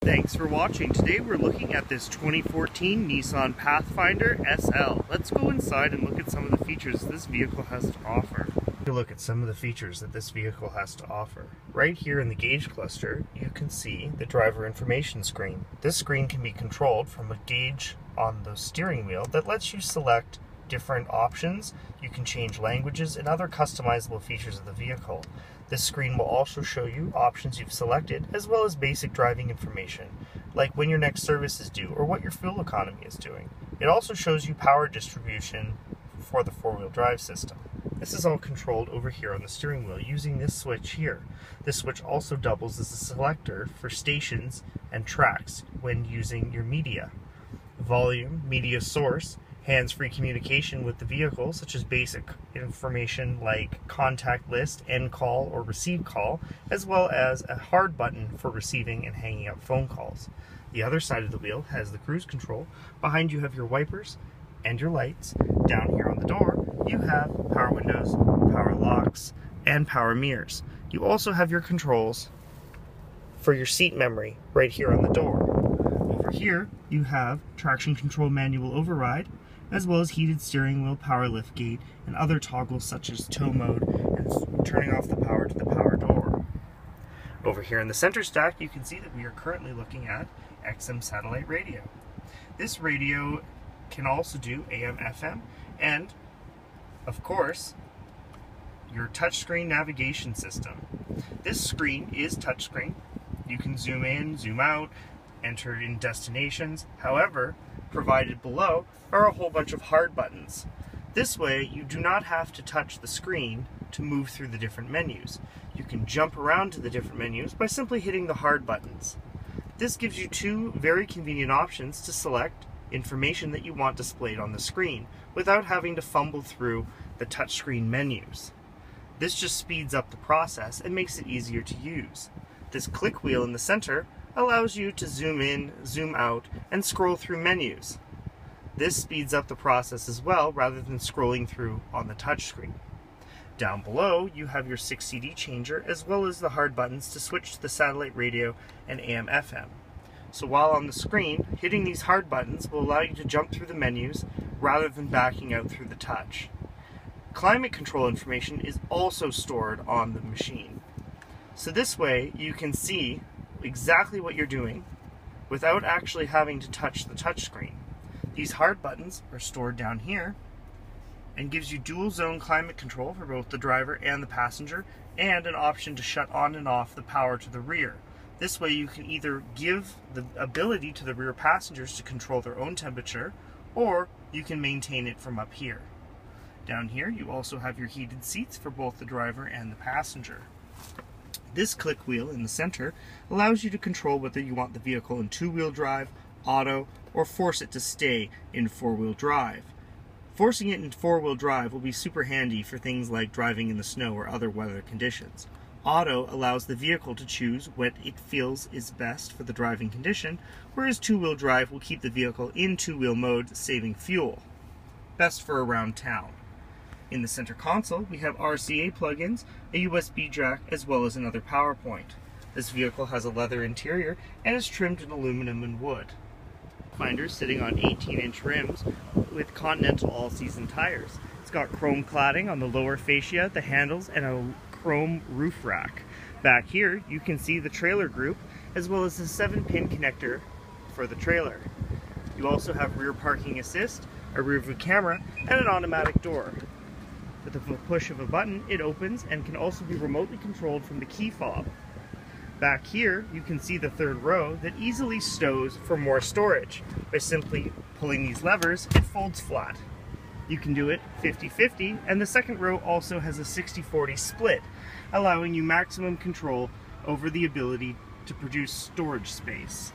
Thanks for watching. Today we're looking at this 2014 Nissan Pathfinder SL. Let's go inside and look at some of the features this vehicle has to offer. Look at some of the features that this vehicle has to offer. Right here in the gauge cluster, you can see the driver information screen. This screen can be controlled from a gauge on the steering wheel that lets you select different options. You can change languages and other customizable features of the vehicle. This screen will also show you options you've selected, as well as basic driving information, like when your next service is due or what your fuel economy is doing. It also shows you power distribution for the four-wheel drive system. This is all controlled over here on the steering wheel using this switch here. This switch also doubles as a selector for stations and tracks when using your media. Volume, media source, hands-free communication with the vehicle, such as basic information like contact list, end call, or receive call, as well as a hard button for receiving and hanging up phone calls. The other side of the wheel has the cruise control. Behind you have your wipers and your lights. Down here on the door, you have power windows, power locks, and power mirrors. You also have your controls for your seat memory right here on the door. Over here, you have traction control manual override, as well as heated steering wheel, power lift gate, and other toggles such as tow mode and turning off the power to the power door. Over here in the center stack, you can see that we are currently looking at XM satellite radio. This radio can also do AM, FM, and of course, your touchscreen navigation system. This screen is touchscreen. You can zoom in, zoom out, enter in destinations. However, provided below are a whole bunch of hard buttons. This way, you do not have to touch the screen to move through the different menus. You can jump around to the different menus by simply hitting the hard buttons. This gives you two very convenient options to select information that you want displayed on the screen without having to fumble through the touchscreen menus. This just speeds up the process and makes it easier to use. This click wheel in the center allows you to zoom in, zoom out, and scroll through menus. This speeds up the process as well rather than scrolling through on the touchscreen. Down below, you have your 6 CD changer as well as the hard buttons to switch to the satellite radio and AM FM. So while on the screen, hitting these hard buttons will allow you to jump through the menus rather than backing out through the touch. Climate control information is also stored on the machine. So this way you can see exactly what you're doing without actually having to touch the touchscreen. These hard buttons are stored down here and gives you dual zone climate control for both the driver and the passenger, and an option to shut on and off the power to the rear. This way you can either give the ability to the rear passengers to control their own temperature, or you can maintain it from up here. Down here you also have your heated seats for both the driver and the passenger. This click wheel in the center allows you to control whether you want the vehicle in two-wheel drive, auto, or force it to stay in four-wheel drive. Forcing it in four-wheel drive will be super handy for things like driving in the snow or other weather conditions. Auto allows the vehicle to choose what it feels is best for the driving condition, whereas two-wheel drive will keep the vehicle in two-wheel mode, saving fuel. Best for around town. In the center console, we have RCA plugins, a USB jack, as well as another power point. This vehicle has a leather interior and is trimmed in aluminum and wood. Pathfinder sitting on 18-inch rims with Continental all-season tires. It's got chrome cladding on the lower fascia, the handles, and a chrome roof rack. Back here, you can see the trailer group, as well as the 7-pin connector for the trailer. You also have rear parking assist, a rear view camera, and an automatic door. With the push of a button, it opens and can also be remotely controlled from the key fob. Back here, you can see the third row that easily stows for more storage. By simply pulling these levers, it folds flat. You can do it 50-50, and the second row also has a 60-40 split, allowing you maximum control over the ability to produce storage space.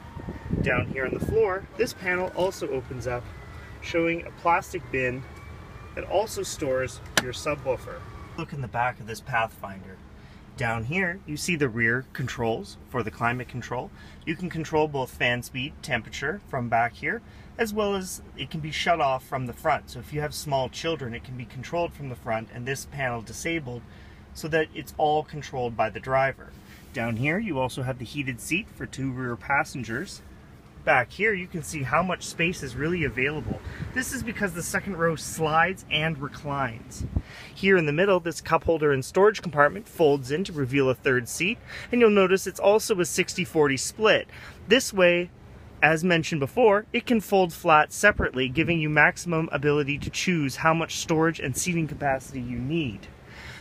Down here on the floor, this panel also opens up, showing a plastic bin that also stores your subwoofer. Look in the back of this Pathfinder. Down here, you see the rear controls for the climate control. You can control both fan speed, temperature from back here, as well as it can be shut off from the front. So if you have small children, it can be controlled from the front and this panel disabled so that it's all controlled by the driver. Down here you also have the heated seat for 2 rear passengers. Back here you can see how much space is really available. This is because the second row slides and reclines. Here in the middle, this cup holder and storage compartment folds in to reveal a third seat, and you'll notice it's also a 60-40 split. This way, as mentioned before, it can fold flat separately, giving you maximum ability to choose how much storage and seating capacity you need.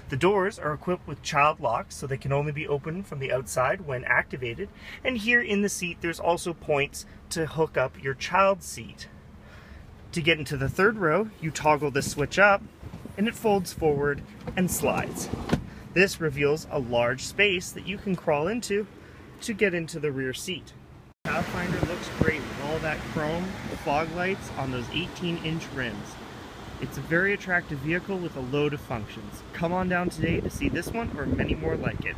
The doors are equipped with child locks, so they can only be opened from the outside when activated. And here in the seat, there's also points to hook up your child seat. To get into the third row, you toggle the switch up, and it folds forward and slides. This reveals a large space that you can crawl into to get into the rear seat. Pathfinder looks great with all that chrome, fog lights on those 18-inch rims. It's a very attractive vehicle with a load of functions. Come on down today to see this one or many more like it.